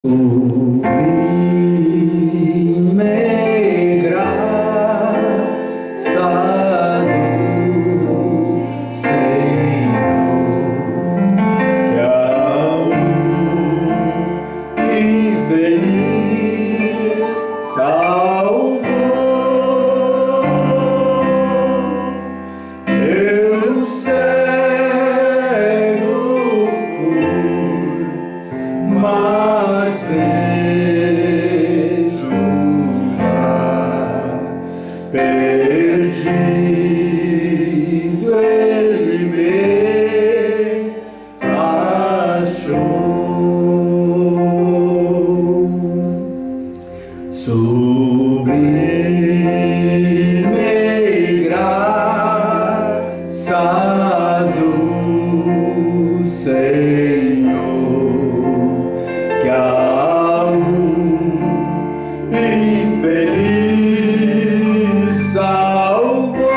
Sublime graça do Senhor, que a infeliz salvou. Eu cego fui, mas vejo já, perdido ele me achou. Sublime graça do Senhor, que a infeliz salvou.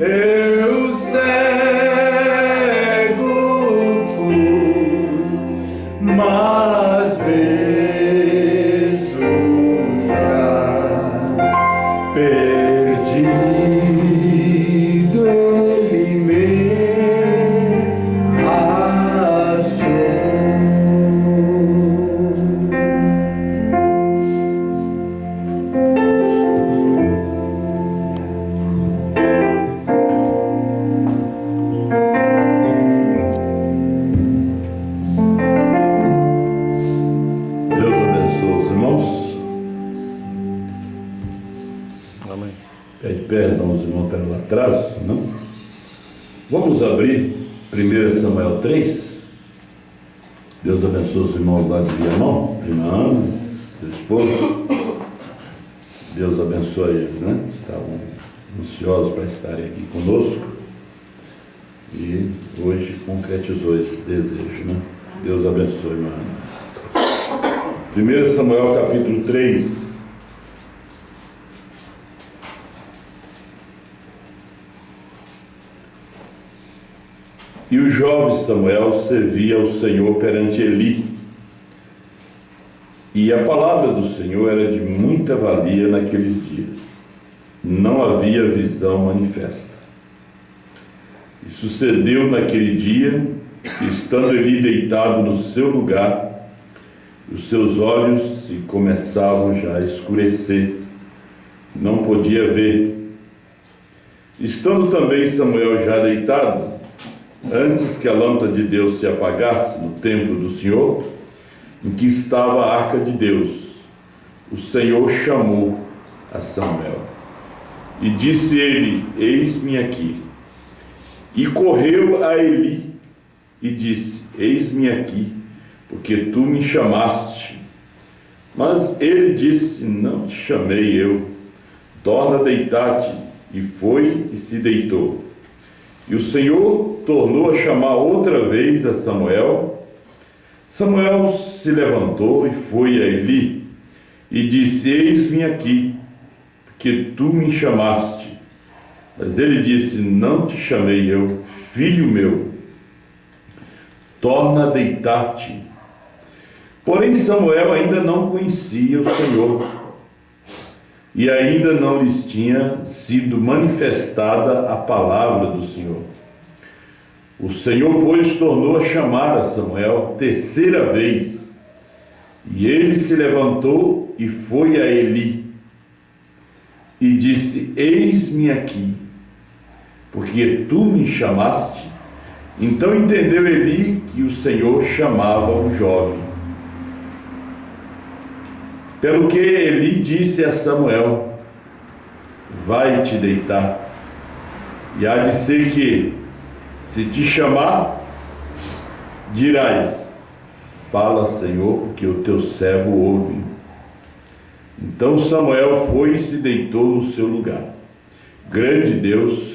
Eu cego fui, mas vejo já, perdido ele me achou. Deus abençoe os irmãos. Amém. Pede perdão aos irmãos pelo atraso, não? Vamos abrir 1 Samuel 3. Deus abençoe os irmãos lá de Viamão, prima Ana, seu esposo. Deus abençoe eles, né? Estavam ansiosos para estarem aqui conosco e hoje concretizou esse desejo, né? Deus abençoe, irmã Ana. 1 Samuel capítulo 3. E o jovem Samuel servia ao Senhor perante Eli. E a palavra do Senhor era de muita valia naqueles dias. Não havia visão manifesta. E sucedeu naquele dia, estando Eli deitado no seu lugar, os seus olhos se começavam já a escurecer, não podia ver. Estando também Samuel já deitado, antes que a lâmpada de Deus se apagasse no templo do Senhor, em que estava a arca de Deus, o Senhor chamou a Samuel. E disse ele: eis-me aqui. E correu a Eli e disse: eis-me aqui, porque tu me chamaste. Mas ele disse: não te chamei eu, torna a deitar-te. E foi e se deitou. E o Senhor tornou a chamar outra vez a Samuel. Samuel se levantou e foi a Eli e disse: eis-me aqui, porque tu me chamaste. Mas ele disse: não te chamei eu, filho meu, torna a deitar-te. Porém Samuel ainda não conhecia o Senhor, e ainda não lhes tinha sido manifestada a palavra do Senhor. O Senhor, pois, tornou a chamar a Samuel terceira vez, e ele se levantou e foi a Eli, e disse: eis-me aqui, porque tu me chamaste. Então entendeu Eli que o Senhor chamava o jovem. Pelo que Eli disse a Samuel: vai te deitar, e há de ser que, se te chamar, dirás: fala, Senhor, porque o teu servo ouve. Então Samuel foi e se deitou no seu lugar. Grande Deus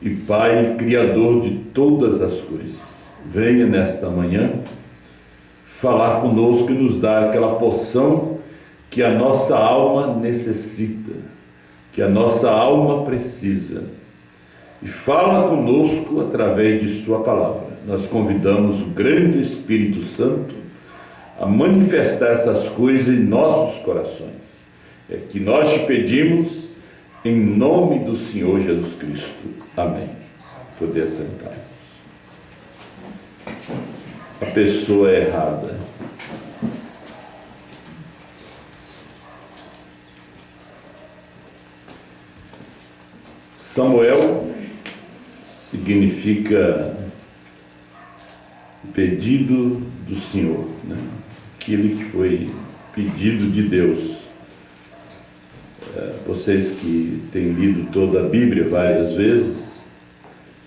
e Pai, Criador de todas as coisas, venha nesta manhã falar conosco e nos dar aquela porção que a nossa alma necessita, que a nossa alma precisa. E fala conosco através de sua palavra. nós convidamos o grande Espírito Santo a manifestar essas coisas em nossos corações. É que nós te pedimos em nome do Senhor Jesus Cristo. Amém. Poder sentar. A pessoa errada. Samuel significa pedido do Senhor, né? Aquilo que foi pedido de Deus. Vocês que têm lido toda a Bíblia várias vezes,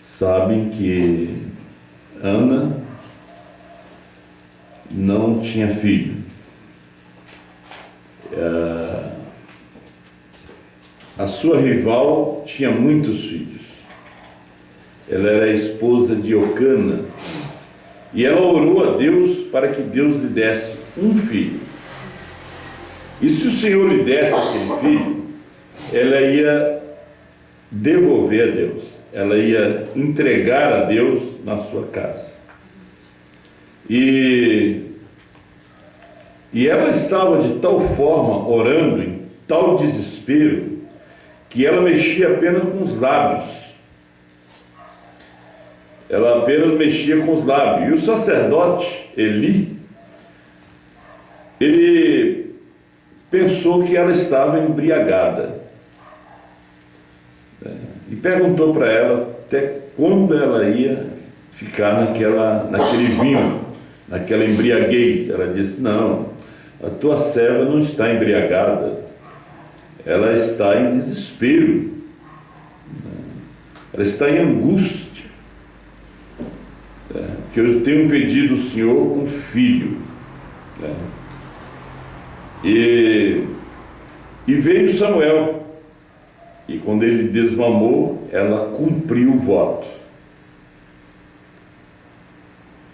sabem que Ana não tinha filho. A sua rival tinha muitos filhos. Ela era a esposa de Eucana. E ela orou a Deus para que Deus lhe desse um filho. E se o Senhor lhe desse aquele filho, ela ia devolver a Deus. Ela ia entregar a Deus na sua casa. E ela estava de tal forma orando, em tal desespero, que ela mexia apenas com os lábios. Ela apenas mexia com os lábios. E o sacerdote, Eli, ele pensou que ela estava embriagada. E perguntou para ela até quando ela ia ficar naquele vinho, naquela embriaguez. Ela disse: não, a tua serva não está embriagada, ela está em desespero, ela está em angústia, que eu tenho pedido ao Senhor um filho. E veio Samuel, e quando ele desmamou, ela cumpriu o voto.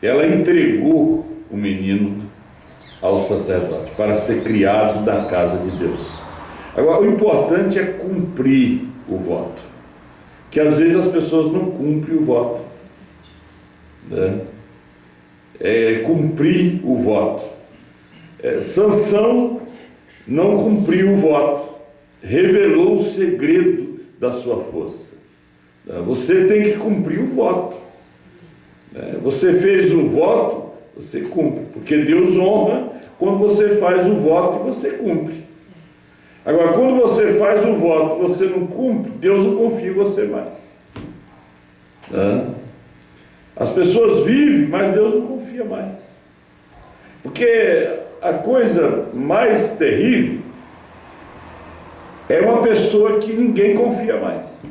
Ela entregou o menino ao sacerdote para ser criado na casa de Deus. Agora, o importante é cumprir o voto, que às vezes as pessoas não cumprem o voto, né? É cumprir o voto. Sansão não cumpriu o voto, revelou o segredo da sua força. Você tem que cumprir o voto. Você fez um voto, você cumpre, porque Deus honra quando você faz o voto e você cumpre. Agora, quando você faz o voto e você não cumpre, Deus não confia em você mais. As pessoas vivem, mas Deus não confia mais. Porque a coisa mais terrível é uma pessoa que ninguém confia mais.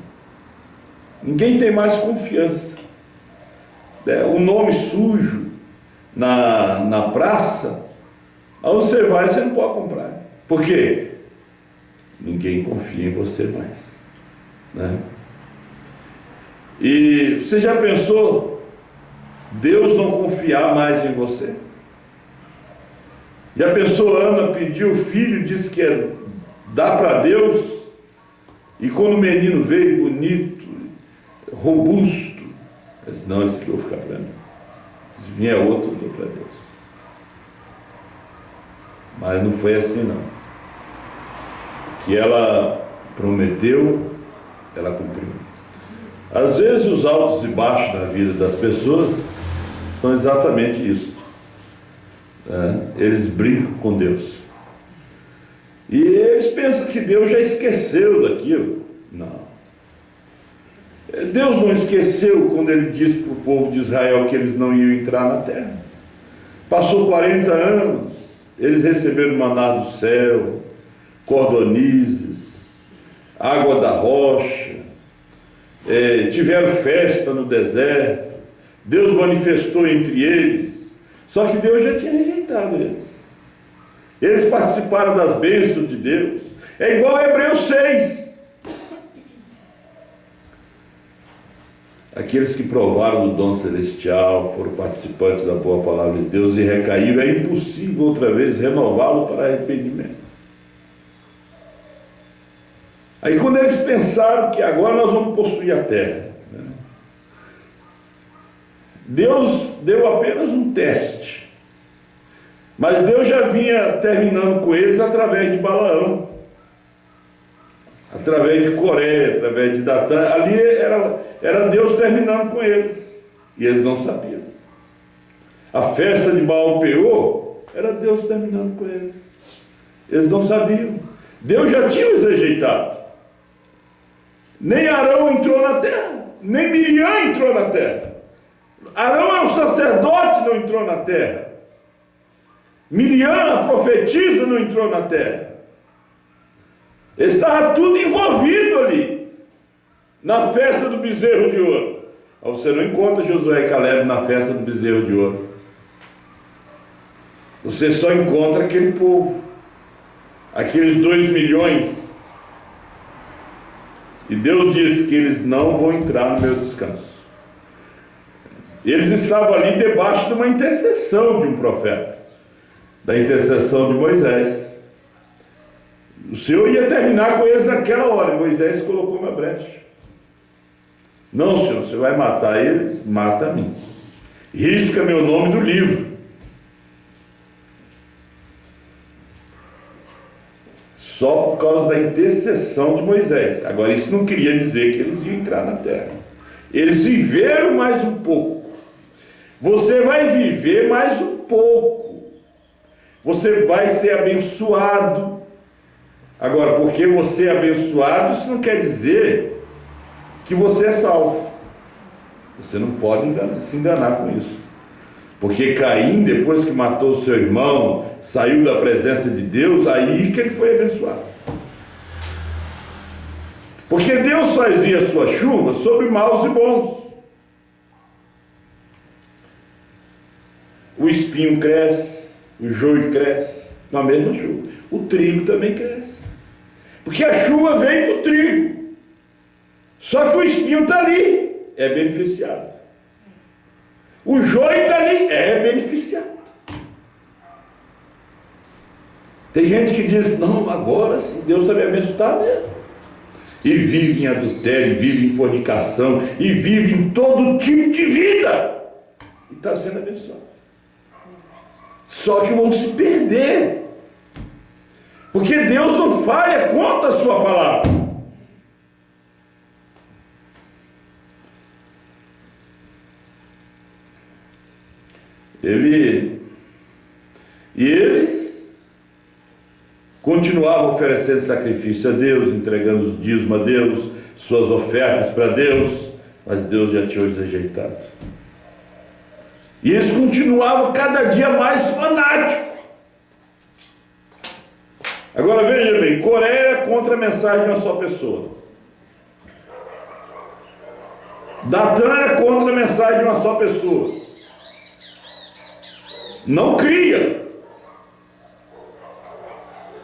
Ninguém tem mais confiança. O nome sujo na praça, aonde você vai, você não pode comprar. Por quê? Ninguém confia em você mais, né? E você já pensou Deus não confiar mais em você? Já pensou Ana pedir o filho, disse que ia dar para Deus, e quando o menino veio bonito, robusto, disse: não, esse aqui eu vou ficar para mim. Se vier outro, eu dou para Deus. Mas não foi assim, não. O que ela prometeu, ela cumpriu. Às vezes os altos e baixos da vida das pessoas são exatamente isso. Eles brincam com Deus. E eles pensam que Deus já esqueceu daquilo. Não. Deus não esqueceu quando ele disse para o povo de Israel que eles não iam entrar na terra. Passou 40 anos, eles receberam maná do céu, cordonizes, água da rocha, tiveram festa no deserto, Deus manifestou entre eles, só que Deus já tinha rejeitado eles. Eles participaram das bênçãos de Deus. É igual a Hebreus 6. Aqueles que provaram do dom celestial, foram participantes da boa palavra de Deus e recaíram, é impossível outra vez renová-lo para arrependimento. Aí quando eles pensaram que agora nós vamos possuir a terra, Deus deu apenas um teste, mas Deus já vinha terminando com eles através de Balaão, através de Coré, através de Datã. Ali era Deus terminando com eles, e eles não sabiam. A festa de Baal-Peor era Deus terminando com eles, eles não sabiam. Deus já tinha os rejeitado. Nem Arão entrou na terra, nem Miriam entrou na terra. Arão é um sacerdote, não entrou na terra. Miriam, a profetisa, não entrou na terra. Estava tudo envolvido ali, na festa do bezerro de ouro. Você não encontra Josué e Caleb na festa do bezerro de ouro. Você só encontra aquele povo, aqueles 2 milhões. E Deus disse que eles não vão entrar no meu descanso. Eles estavam ali debaixo de uma intercessão de um profeta, da intercessão de Moisés. O Senhor ia terminar com eles naquela hora, e Moisés colocou uma brecha. Não, Senhor, você vai matar eles? Mata a mim. Risca meu nome do livro. Só por causa da intercessão de Moisés. Agora, isso não queria dizer que eles iam entrar na terra. Eles viveram mais um pouco. Você vai viver mais um pouco. Você vai ser abençoado. Agora, porque você é abençoado, isso não quer dizer que você é salvo. Você não pode se enganar com isso. Porque Caim, depois que matou seu irmão, saiu da presença de Deus, aí que ele foi abençoado. Porque Deus fazia a sua chuva sobre maus e bons. O espinho cresce, o joio cresce, na mesma chuva. O trigo também cresce. Porque a chuva vem para o trigo. Só que o espinho está ali, é beneficiado. O joio está ali, é beneficiado. Tem gente que diz, não, agora sim, Deus está me abençoando mesmo. E vive em adultério, e vive em fornicação, e vive em todo tipo de vida. E está sendo abençoado. Só que vão se perder. Porque Deus não falha contra a sua palavra. Eles continuavam oferecendo sacrifício a Deus, entregando os dízimos a Deus, suas ofertas para Deus, mas Deus já tinha os rejeitado. E eles continuavam cada dia mais fanáticos. Agora veja bem, Coré era contra a mensagem de uma só pessoa. Datã era contra a mensagem de uma só pessoa. Não cria.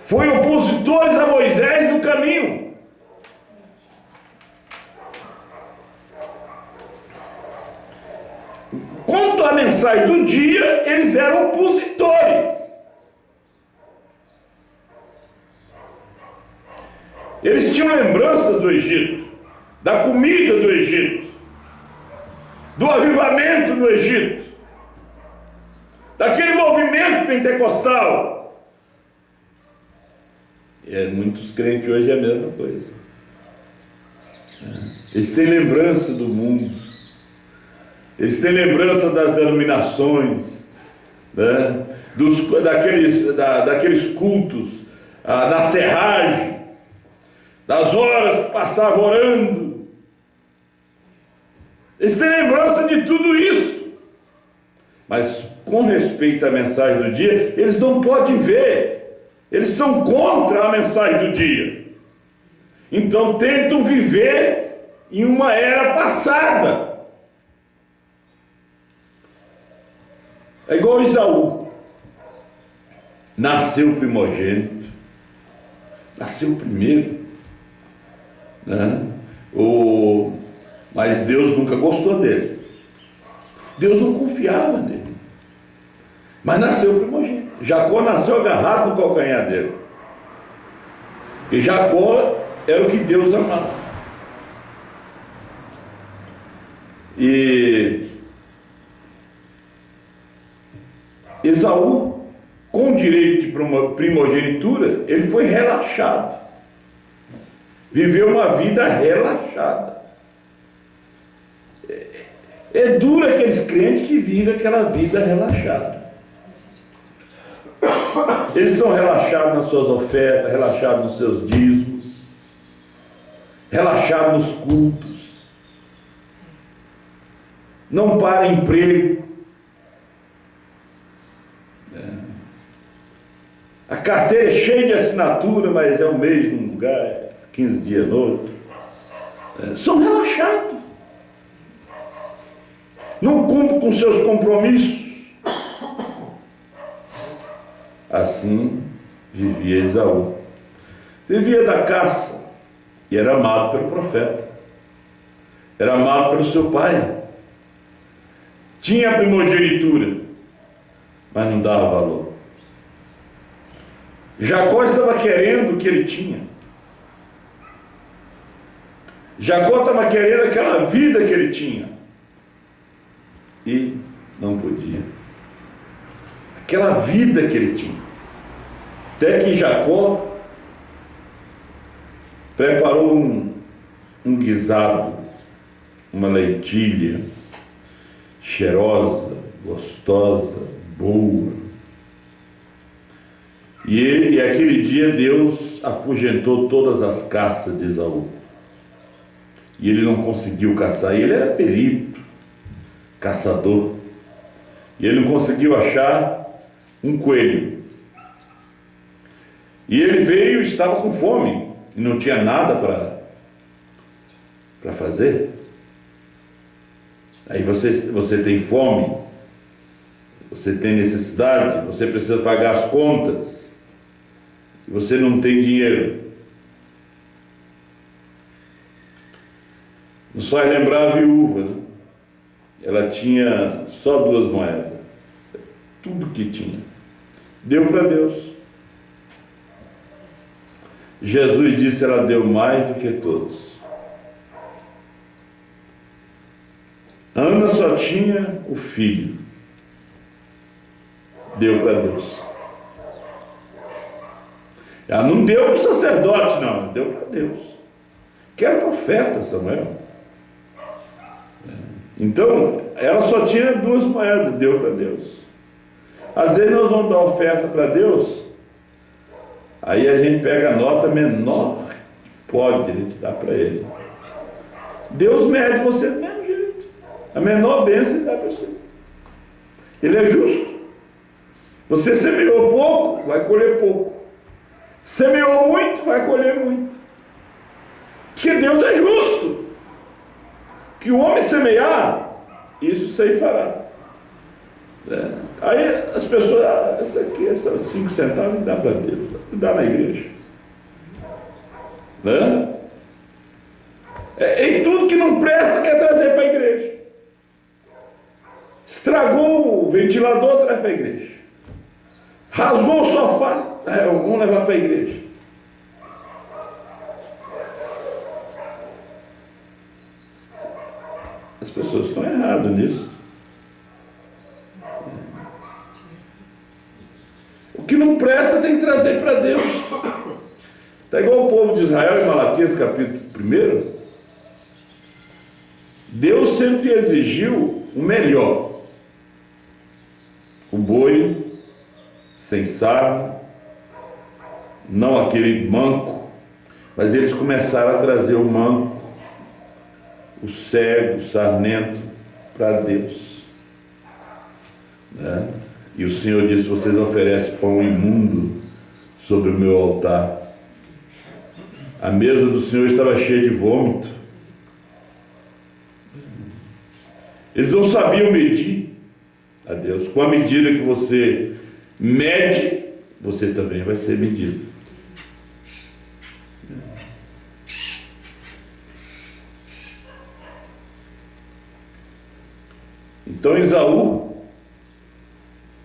Foi opositores a Moisés no caminho. Quanto à mensagem do dia, eles eram opositores. Eles tinham lembranças do Egito, da comida do Egito, do avivamento no Egito, daquele movimento pentecostal. E muitos crentes hoje é a mesma coisa. Eles têm lembrança do mundo, eles têm lembrança das denominações, né? daqueles cultos, na serragem, das horas que passavam orando. Eles têm lembrança de tudo isso. Mas com respeito à mensagem do dia, eles não podem ver. Eles são contra a mensagem do dia. Então tentam viver em uma era passada. É igual Esaú. Nasceu primogênito. Nasceu primeiro. Né? Mas Deus nunca gostou dele. Deus não confiava nele. Mas nasceu primogênito. Jacó nasceu agarrado no calcanhar dele. E Jacó era o que Deus amava. E Esaú, com o direito de primogenitura, ele foi relaxado. Viveu uma vida relaxada. É duro aqueles crentes que vivem aquela vida relaxada. Eles são relaxados nas suas ofertas, relaxados nos seus dízimos, relaxados nos cultos. Não para emprego. A carteira é cheia de assinatura, mas é o mês num lugar, 15 dias no outro. São relaxados. Não cumprem com seus compromissos. Assim vivia Esaú. Vivia da caça e era amado pelo profeta. Era amado pelo seu pai. Tinha a primogenitura, mas não dava valor. Jacó estava querendo o que ele tinha. Jacó estava querendo aquela vida que ele tinha. E não podia. Aquela vida que ele tinha. Até que Jacó preparou um guisado, uma lentilha cheirosa, gostosa, boa. E aquele dia Deus afugentou todas as caças de Esaú. E ele não conseguiu caçar. Ele era perito, caçador. E ele não conseguiu achar um coelho. E ele veio e estava com fome. E não tinha nada para fazer. Aí você tem fome. Você tem necessidade. Você precisa pagar as contas. E você não tem dinheiro. Nos faz lembrar a viúva, né? Ela tinha só 2 moedas. Tudo que tinha. Deu para Deus. Jesus disse, ela deu mais do que todos. Ana só tinha o filho. Deu para Deus. Ela não deu para o sacerdote, não. Deu para Deus. Que era profeta, Samuel. Então, ela só tinha 2 moedas. Deu para Deus. Às vezes nós vamos dar oferta para Deus. Aí a gente pega a nota menor que pode, a gente dá para Ele. Deus mede você do mesmo jeito. A menor bênção Ele dá para você. Ele é justo. Você semeou pouco, vai colher pouco. Semeou muito, vai colher muito. Porque Deus é justo. Que o homem semear, isso ceifará. Aí as pessoas, essa aqui, essas 5 centavos, dá para Deus, dá na igreja. Né? E tudo que não presta quer trazer para a igreja. Estragou o ventilador, traz para a igreja. Rasgou o sofá, vamos levar para a igreja. As pessoas estão erradas nisso. O que não presta tem que trazer para Deus. Está igual o povo de Israel em Malaquias capítulo 1. Deus sempre exigiu o melhor. O boi sem sarna, não aquele manco, mas eles começaram a trazer o manco, o cego, o sarnento para Deus. Né? E o Senhor disse, vocês oferecem pão imundo sobre o meu altar. A mesa do Senhor estava cheia de vômito. Eles não sabiam medir a Deus. Com a medida que você mede, você também vai ser medido. Então Esaú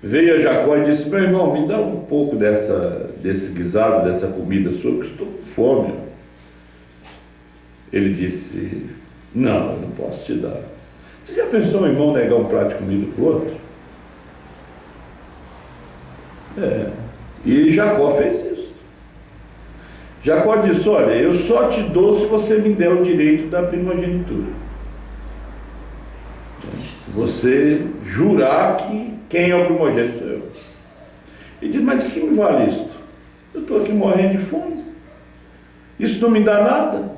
veio a Jacó e disse, meu irmão, me dá um pouco desse guisado, dessa comida sua, porque estou com fome. Ele disse, não, eu não posso te dar. Você já pensou, meu irmão, negar um prato de comida para o outro? E Jacó fez isso. Jacó disse: olha, eu só te dou se você me der o direito da primogenitura. Se você jurar que quem é o primogênito sou eu. Ele diz: mas o que me vale isso? Eu estou aqui morrendo de fome. Isso não me dá nada.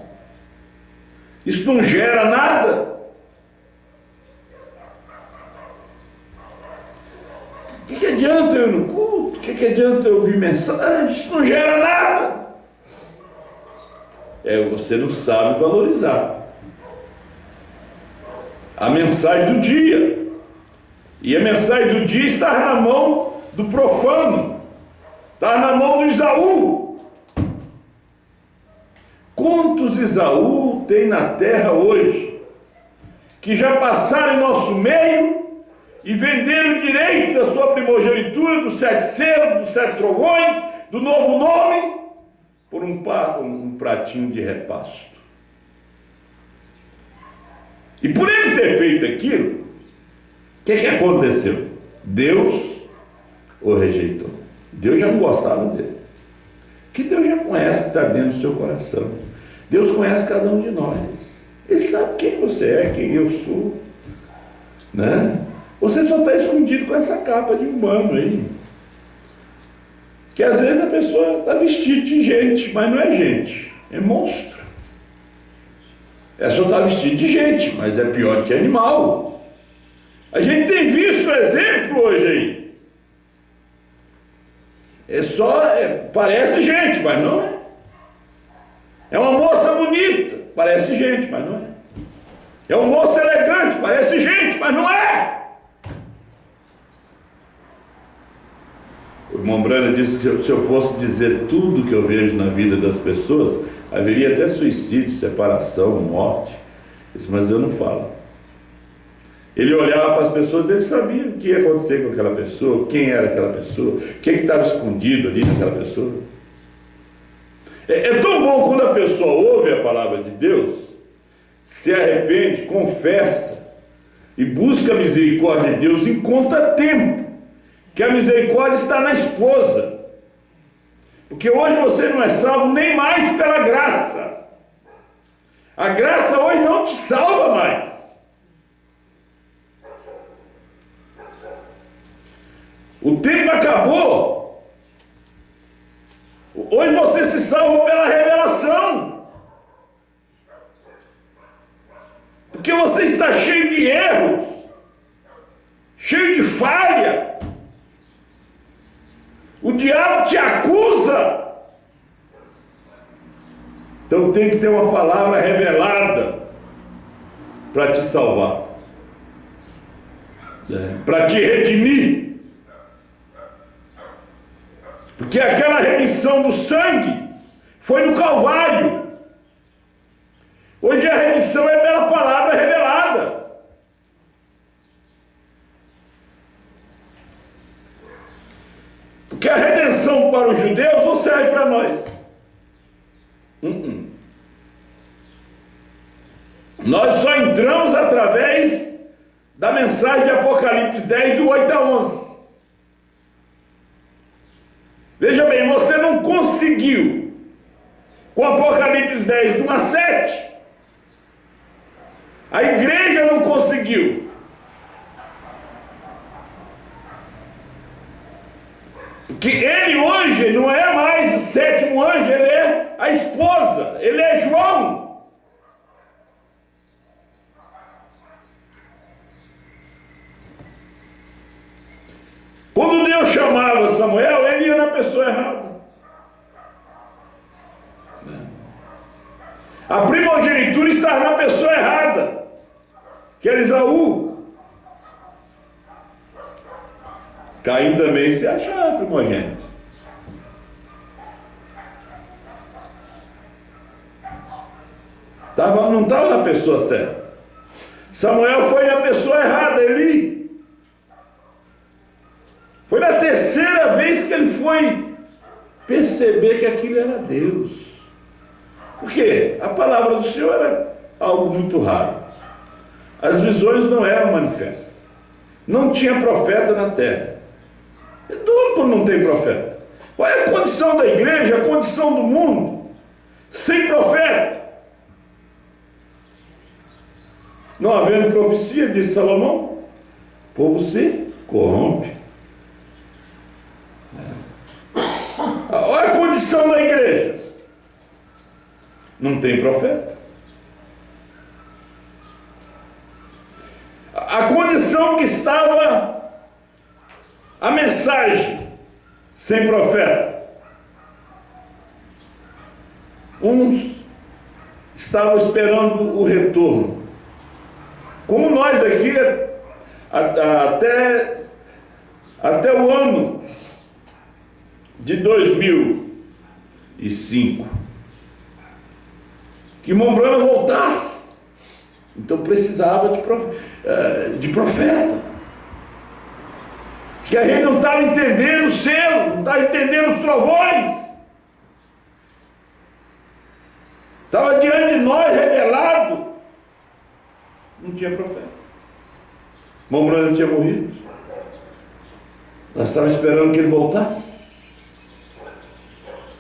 Isso não gera nada. O que adianta eu ir no culto? O que adianta eu ouvir mensagem? Isso não gera nada. Você não sabe valorizar a mensagem do dia. E a mensagem do dia está na mão do profano, está na mão do Esaú. Quantos Esaú tem na terra hoje que já passaram em nosso meio e venderam o direito da sua primogenitura, dos 7 selos, dos 7 trovões, do novo nome, por um pratinho de repasto? E por ele ter feito aquilo, o que aconteceu? Deus o rejeitou. Deus já não gostava dele. Que Deus já conhece o que está dentro do seu coração. Deus conhece cada um de nós. Ele sabe quem você é, quem eu sou, né? Você só está escondido com essa capa de humano aí. Que às vezes a pessoa está vestida de gente, mas não é gente, é monstro. É só estar vestido de gente, mas é pior do que animal. A gente tem visto exemplo hoje aí. Parece gente, mas não é. É uma moça bonita, parece gente, mas não é. É um moço elegante, parece gente, mas não é. O irmão Brana disse que se eu fosse dizer tudo que eu vejo na vida das pessoas, haveria até suicídio, separação, morte. Ele disse: mas eu não falo. Ele olhava para as pessoas, ele sabia o que ia acontecer com aquela pessoa, quem era aquela pessoa, o que estava escondido ali naquela pessoa. É tão bom quando a pessoa ouve a palavra de Deus, se arrepende, confessa e busca a misericórdia de Deus em conta-tempo, que a misericórdia está na esposa. Porque hoje você não é salvo nem mais pela graça. A graça hoje não te salva mais. O tempo acabou. Hoje você se salva pela revelação. Porque você está cheio de erros, cheio de falha. O diabo te acusa. Então tem que ter uma palavra revelada para te salvar, para te redimir. Porque aquela remissão do sangue foi no Calvário. Hoje a remissão é pela palavra revelada. Porque a redenção para os judeus não serve para nós. Nós só entramos através da mensagem de Apocalipse 10, do 8 a 11. Veja bem, você não conseguiu com Apocalipse 10, do 1 a 7. A igreja não conseguiu. Porque ele hoje não é mais o 7º anjo, ele é a esposa, ele é João. Quando Deus chamava Samuel, ele ia na pessoa errada. A primogenitura estava na pessoa errada, que era Esaú. Caim também se achava primogênito. Não estava na pessoa certa. Samuel foi na pessoa errada, Eli. Foi na terceira vez que ele foi perceber que aquilo era Deus. Por quê? A palavra do Senhor era algo muito raro. As visões não eram manifestas. Não tinha profeta na terra. É duro quando não tem profeta. Qual é a condição da igreja, a condição do mundo, sem profeta? Não havendo profecia, disse Salomão, o povo se corrompe. Olha a condição da igreja. Não tem profeta. A condição que estava a mensagem sem profeta. Uns estavam esperando o retorno. Como nós aqui, até o ano de 2005, que Mombrana voltasse. Então precisava de profeta. Que a gente não estava entendendo os selos, não estava entendendo os trovões. Estava diante de nós revelado. Não tinha profeta. Mombrana tinha morrido. Nós estávamos esperando que ele voltasse.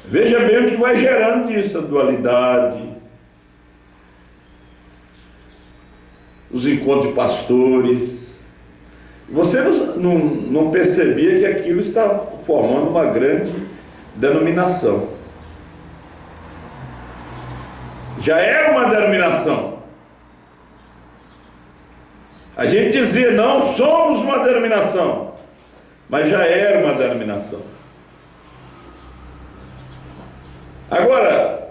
Veja bem o que vai gerando isso, a dualidade, os encontros de pastores. Você não percebia que aquilo estava formando uma grande denominação. Já era uma denominação. A gente dizia, não somos uma denominação, mas já era uma denominação. Agora,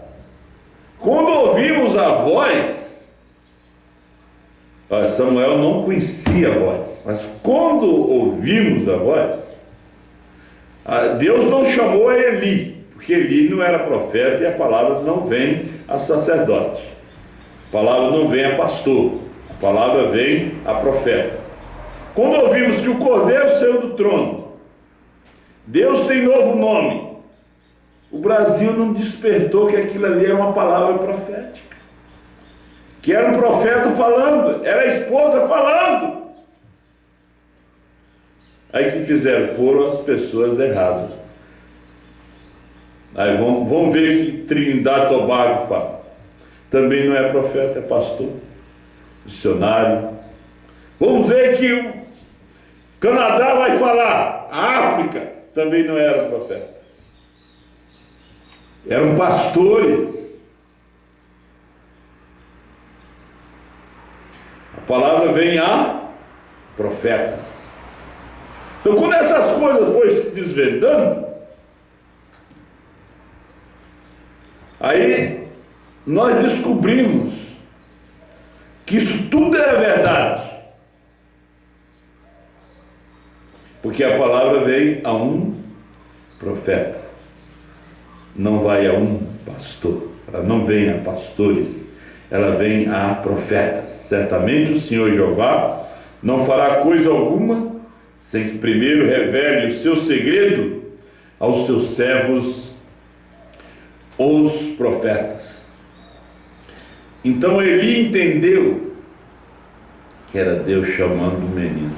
quando ouvimos a voz, Samuel não conhecia a voz, mas quando ouvimos a voz, Deus não chamou a Eli, porque Eli não era profeta e a palavra não vem a sacerdote, a palavra não vem a pastor, a palavra vem a profeta. Quando ouvimos que o Cordeiro saiu do trono, Deus tem novo nome, o Brasil não despertou que aquilo ali era uma palavra profética, que era um profeta falando, era a esposa falando. Aí que fizeram? Foram as pessoas erradas. Aí vamos ver que Trindade e Tobago fala. Também não é profeta, é pastor, missionário. Vamos ver que o Canadá vai falar, a África também não era profeta. Eram pastores. A palavra vem a profetas. Então, quando essas coisas foram se desvendando, aí nós descobrimos que isso tudo era verdade. Porque a palavra vem a um profeta. Não vai a um pastor, ela não vem a pastores, ela vem a profetas. Certamente o Senhor Jeová não fará coisa alguma sem que primeiro revele o seu segredo aos seus servos, os profetas. Então Eli entendeu que era Deus chamando o menino.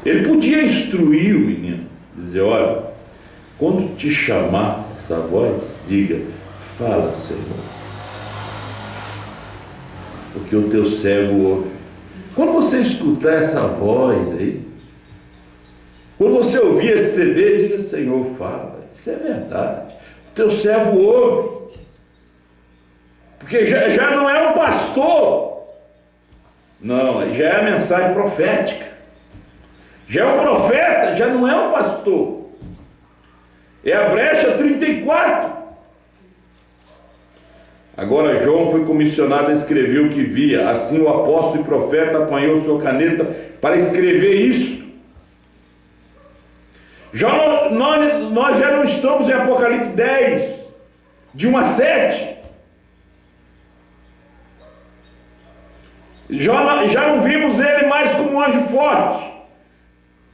Ele podia instruir o menino, dizer, olha, quando te chamar essa voz, diga, fala, Senhor, porque o teu servo ouve. Quando você escutar essa voz aí, quando você ouvir esse CD, diga, Senhor, fala, isso é verdade, o teu servo ouve, porque já não é um pastor, não, já é a mensagem profética, já é um profeta, já não é um pastor. É a brecha 34. Agora João foi comissionado a escrever o que via. Assim o apóstolo e profeta apanhou sua caneta para escrever isto. Nós já não estamos em Apocalipse 10, de 1 a 7. Já não vimos ele mais como um anjo forte,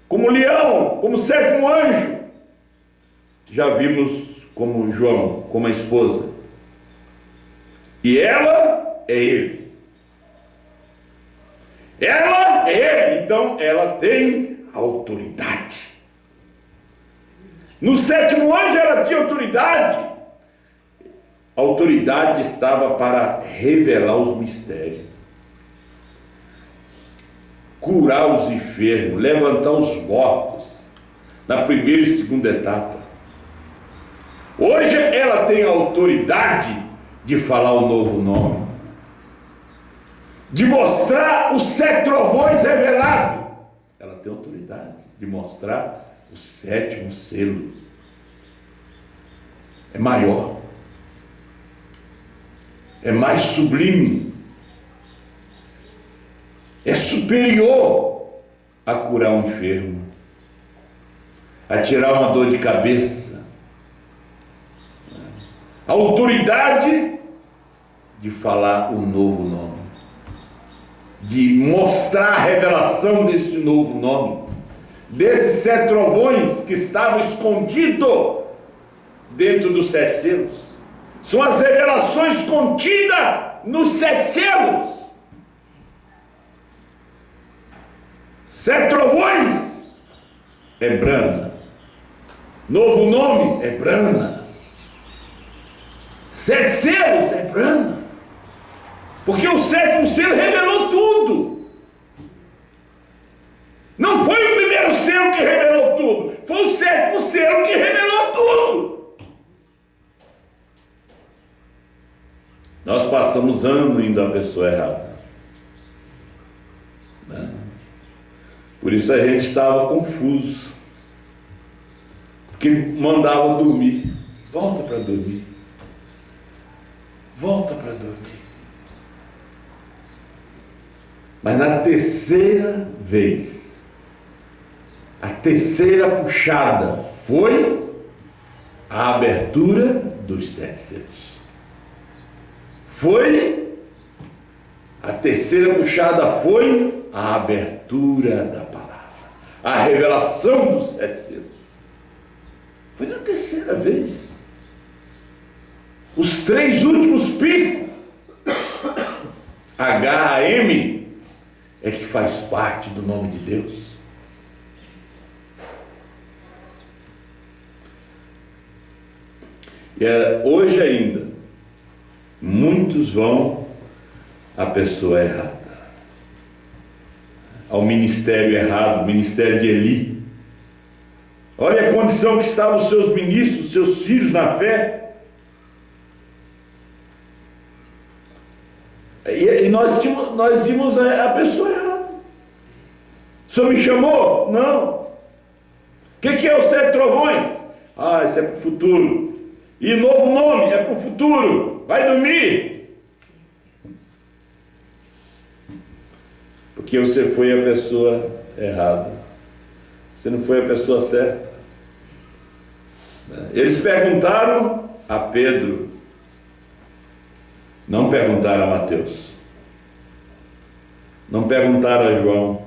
como leão, como sétimo anjo. Já vimos como João, como a esposa. E ela é ele. Ela é ele. Então ela tem autoridade. No sétimo anjo ela tinha autoridade. A autoridade estava para revelar os mistérios, curar os enfermos, levantar os mortos, na primeira e segunda etapa. Hoje ela tem a autoridade de falar o novo nome, de mostrar os 7 trovões revelados. Ela tem autoridade de mostrar o 7º selo. É maior, é mais sublime, é superior a curar um enfermo, a tirar uma dor de cabeça. A autoridade de falar o novo nome, de mostrar a revelação deste novo nome, desses 7 trovões que estavam escondidos dentro dos 7 selos. São as revelações contidas nos 7 selos. 7 trovões é Brana. Novo nome é Brana. 7 selos é Brana. Porque o 7º selo revelou tudo. Não foi o primeiro selo que revelou tudo, foi o 7º selo que revelou tudo. Nós passamos anos indo à pessoa errada, né? Por isso a gente estava confuso, porque mandava dormir. Volta para dormir, volta para dormir. Mas na terceira vez, a terceira puxada foi a abertura dos 7 selos. A terceira puxada foi a abertura da palavra, a revelação dos 7 selos. Foi na terceira vez. Os 3 últimos picos, H-A-M, é que faz parte do nome de Deus. E hoje ainda, muitos vão à pessoa errada, ao ministério errado, ministério de Eli. Olha a condição que estavam os seus ministros, seus filhos na fé. E nós vimos a pessoa errada. O senhor me chamou? Não. O que é os 7 trovões? Isso é para o futuro. E novo nome é para o futuro. Vai dormir. Porque você foi a pessoa errada. Você não foi a pessoa certa. Eles perguntaram a Pedro, não perguntaram a Mateus, não perguntaram a João,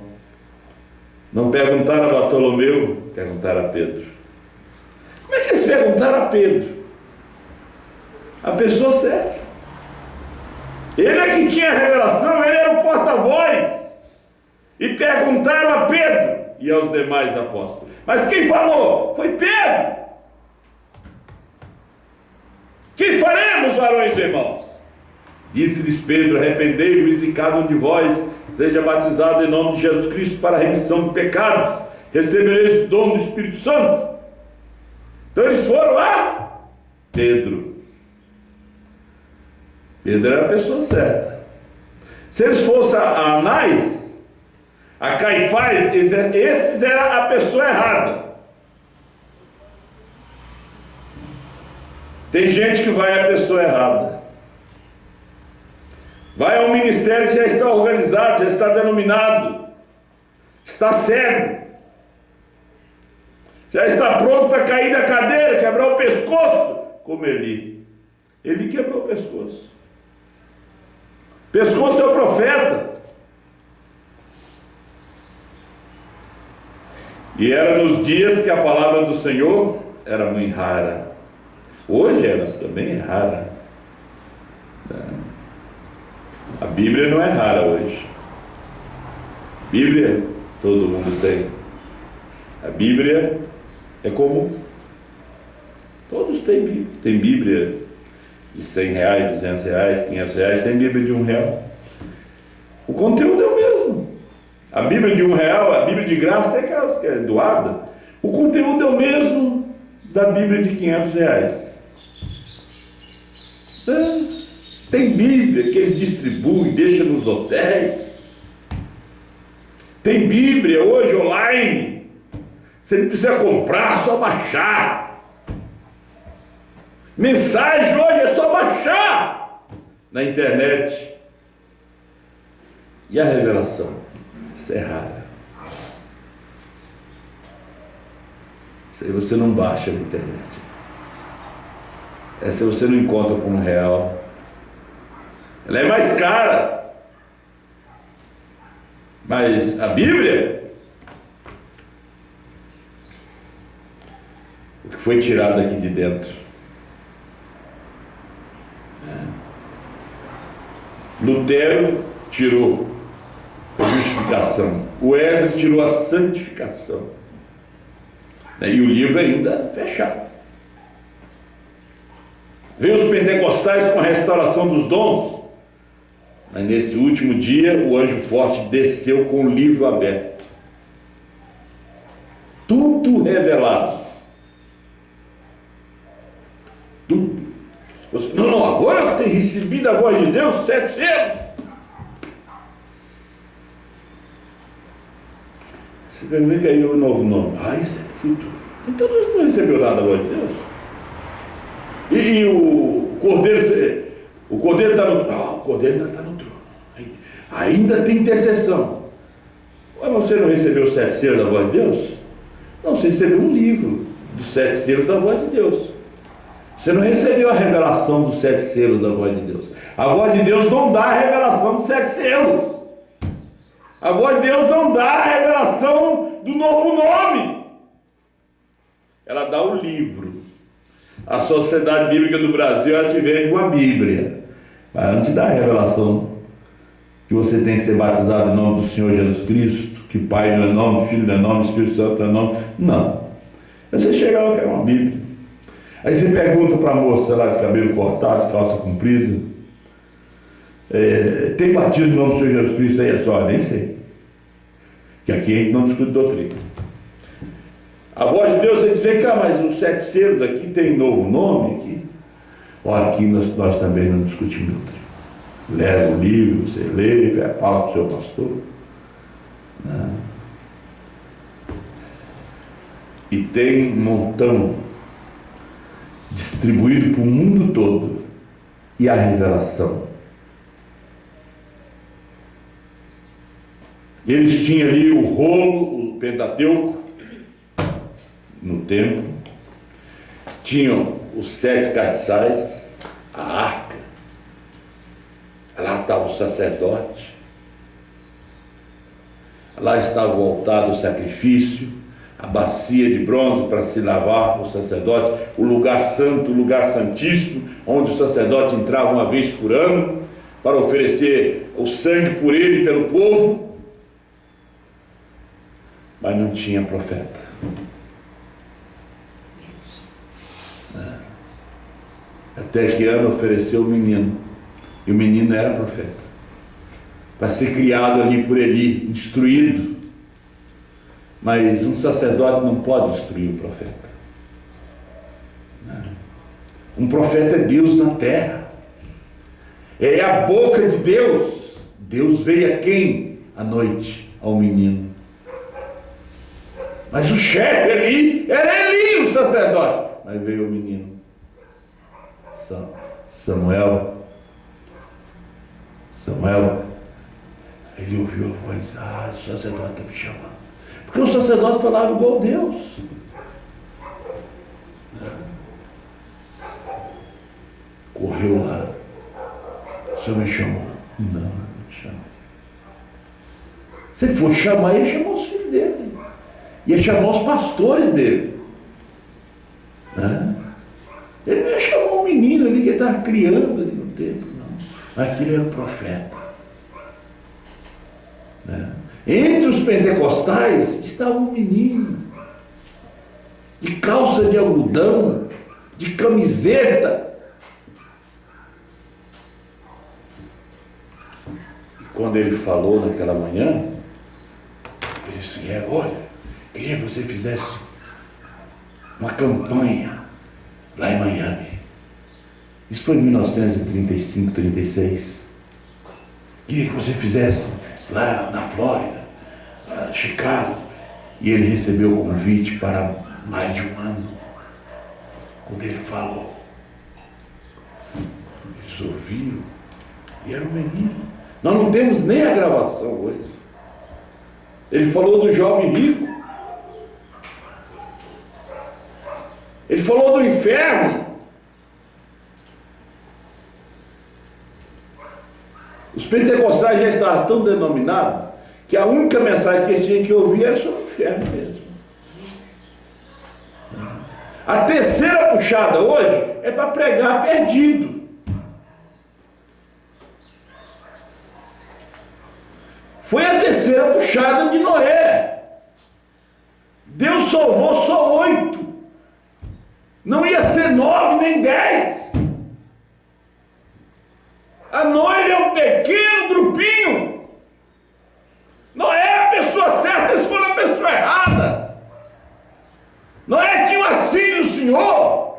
não perguntaram a Bartolomeu, perguntaram a Pedro. Como é que eles perguntaram a Pedro? A pessoa certa. Ele é que tinha a revelação, ele era o porta-voz. E perguntaram a Pedro e aos demais apóstolos. Mas quem falou? Foi Pedro. Que faremos, varões e irmãos? Disse-lhes Pedro: arrependei-vos e cada um de vós seja batizado em nome de Jesus Cristo para a remissão de pecados. Recebereis o dom do Espírito Santo. Então eles foram lá. Pedro era a pessoa certa. Se eles fossem a Anás, a Caifás, esses eram a pessoa errada. Tem gente que vai à pessoa errada. Vai ao ministério que já está organizado, já está denominado, está cego, já está pronto para cair da cadeira, quebrar o pescoço, como Eli. Ele quebrou o pescoço. Pescoço é o profeta. E era nos dias que a palavra do Senhor era muito rara. Hoje ela também é rara. A Bíblia não é rara hoje. Bíblia todo mundo tem. A Bíblia é comum. Todos têm Bíblia. Tem Bíblia de R$100, R$200, R$500, tem Bíblia de R$1. O conteúdo é o mesmo. A Bíblia de R$1, a Bíblia de graça é aquelas que é doada. O conteúdo é o mesmo da Bíblia de R$500. Tem Bíblia que eles distribuem, deixam nos hotéis. Tem Bíblia hoje online. Você não precisa comprar, só baixar. Mensagem hoje é só baixar na internet. E a revelação? Isso é rara. Isso aí você não baixa na internet. Essa você não encontra como real. Ela é mais cara. Mas a Bíblia, o que foi tirado daqui de dentro. Lutero tirou a justificação. O Wesley tirou a santificação. E o livro ainda fechado. Veio os pentecostais com a restauração dos dons. Mas nesse último dia, o anjo forte desceu com o livro aberto. Tudo revelado. Tudo. Não, agora eu tenho recebido a voz de Deus, 7 selos. Você pergunta que aí o novo nome. Isso é futuro. Então você não recebeu nada da voz de Deus. E o Cordeiro está no trono. O Cordeiro ainda está no trono. Ainda tem intercessão. Mas você não recebeu os 7 selos da voz de Deus? Não, você recebeu um livro dos 7 selos da voz de Deus. Você não recebeu a revelação dos 7 selos da voz de Deus. A voz de Deus não dá a revelação dos 7 selos. A voz de Deus não dá a revelação do novo nome. Ela dá o livro. A Sociedade Bíblica do Brasil, ela te vende uma Bíblia, mas ela não te dá a revelação que você tem que ser batizado em nome do Senhor Jesus Cristo, que Pai não é nome, Filho não é nome, Espírito Santo não é nome. Não. Aí você chega lá, quer uma Bíblia. Aí você pergunta para a moça lá de cabelo cortado, de calça comprida, tem batismo no nome do Senhor Jesus Cristo aí? É só, nem sei. Que aqui a gente não discute doutrina. A voz de Deus, você diz, vem cá, mas os 7 selos aqui tem novo nome aqui. Olha, aqui nós também não discutimos doutrina. Leva o livro, você lê, fala para o seu pastor. Não. E tem um montão distribuído para o mundo todo. E a revelação? Eles tinham ali o rolo, o Pentateuco, no templo. Tinham os 7 castiçais, a arca. Lá estava o sacerdote. Lá estava o altar do sacrifício, a bacia de bronze para se lavar o sacerdote, o lugar santo, o lugar santíssimo, onde o sacerdote entrava uma vez por ano para oferecer o sangue por ele e pelo povo. Mas não tinha profeta. Até que Ana ofereceu o menino. E o menino era profeta. Para ser criado ali por Eli, instruído. Mas um sacerdote não pode instruir o profeta. Um profeta é Deus na terra. É a boca de Deus. Deus veio a quem? À noite, ao menino. Mas o chefe Eli, era Eli o sacerdote. Mas veio o menino. Samuel, ele ouviu a voz, o sacerdote está me chamando. Porque o sacerdote falava igual Deus. Correu lá. O Senhor me chamou. Não me chamou. Se ele for chamar, ele chamou os filhos dele. Ia chamar os pastores dele. Ele não ia chamar um menino ali que ele estava criando ali no templo, não. Mas aquele era o profeta. Entre os pentecostais estava um menino de calça de algodão, de camiseta. E quando ele falou naquela manhã, ele disse: olha, queria que você fizesse uma campanha lá em Miami. Isso foi em 1935, 36. Queria que você fizesse lá na Flórida, Chicago. E ele recebeu o convite para mais de um ano. Quando ele falou, eles ouviram, e era um menino. Nós não temos nem a gravação hoje. Ele falou do jovem rico. Ele falou do inferno. Os pentecostais já estavam tão denominados que a única mensagem que eles tinham que ouvir era sobre o inferno mesmo. A terceira puxada hoje é para pregar perdido. Foi a terceira puxada de Noé. Deus salvou só 8. Não ia ser 9 nem 10. A noiva é um pequeno grupinho. Noé é a pessoa certa, eles foram a pessoa errada. Noé tinha um assírio do Senhor.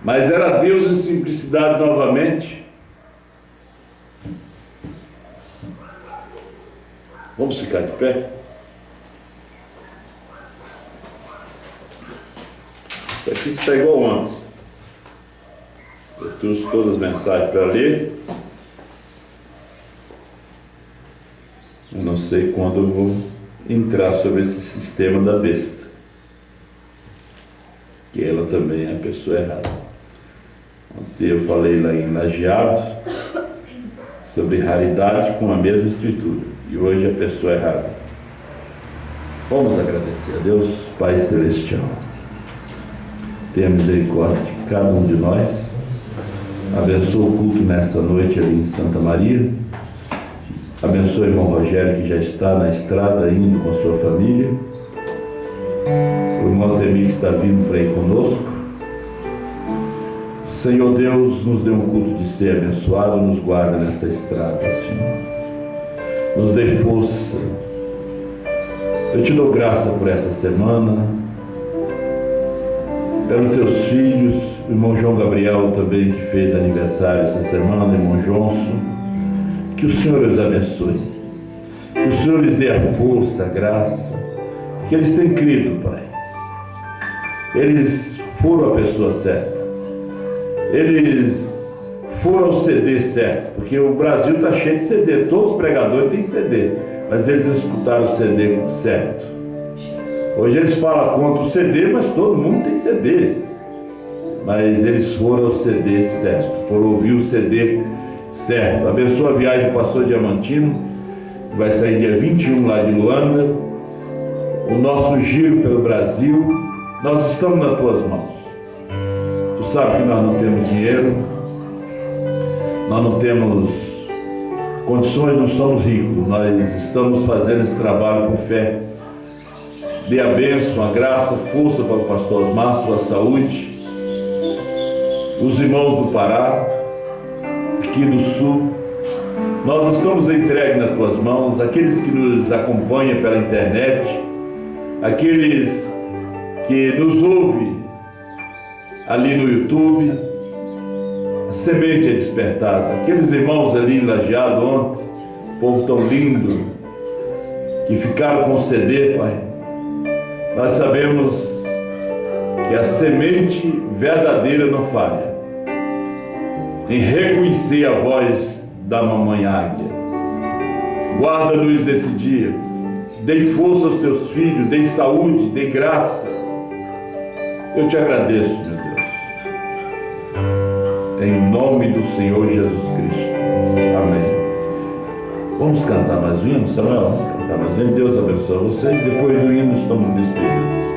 Mas era Deus em simplicidade novamente. Vamos ficar de pé? Isso aqui está igual ontem. Eu trouxe todas as mensagens para ler. Eu não sei quando eu vou entrar sobre esse sistema da besta, que ela também é a pessoa errada. Ontem eu falei lá em Lajeados sobre raridade com a mesma escritura, e hoje a pessoa errada. Vamos agradecer a Deus, Pai Celestial. Tenha misericórdia de cada um de nós. Abençoa o culto nesta noite ali em Santa Maria. Abençoe o irmão Rogério, que já está na estrada indo com a sua família. O irmão Ademir, que está vindo para ir conosco. Senhor Deus, nos dê um culto de ser abençoado, nos guarda nessa estrada, Senhor. Nos dê força. Eu te dou graça por essa semana, pelos teus filhos, o irmão João Gabriel também, que fez aniversário essa semana, irmão Johnson. Que o Senhor os abençoe, que o Senhor lhes dê a força, a graça, que eles têm crido, Pai. Eles foram a pessoa certa, eles foram ao CD certo, porque o Brasil está cheio de CD, todos os pregadores têm CD, mas eles escutaram o CD certo. Hoje eles falam contra o CD, mas todo mundo tem CD, mas eles foram ao CD certo, foram ouvir o CD certo. Abençoa a viagem do pastor Diamantino, que vai sair dia 21 lá de Luanda. O nosso giro pelo Brasil, nós estamos nas tuas mãos. Tu sabe que nós não temos dinheiro, nós não temos condições, não somos ricos, nós estamos fazendo esse trabalho por fé. Dê a bênção, a graça, força para o pastor Osmar, sua saúde, os irmãos do Pará, aqui do Sul. Nós estamos entregues nas tuas mãos, aqueles que nos acompanham pela internet, aqueles que nos ouvem ali no YouTube. A semente é despertada. Aqueles irmãos ali em Lajeado ontem, povo tão lindo, que ficaram com o CD, Pai. Nós sabemos que a semente verdadeira não falha em reconhecer a voz da mamãe águia. Guarda-nos nesse dia, dê força aos teus filhos, dê saúde, dê graça. Eu te agradeço, meu Deus, em nome do Senhor Jesus Cristo. Amém. Vamos cantar mais um hino, Samuel? Vamos cantar mais um hino. Deus abençoe vocês. Depois do hino estamos despedidos.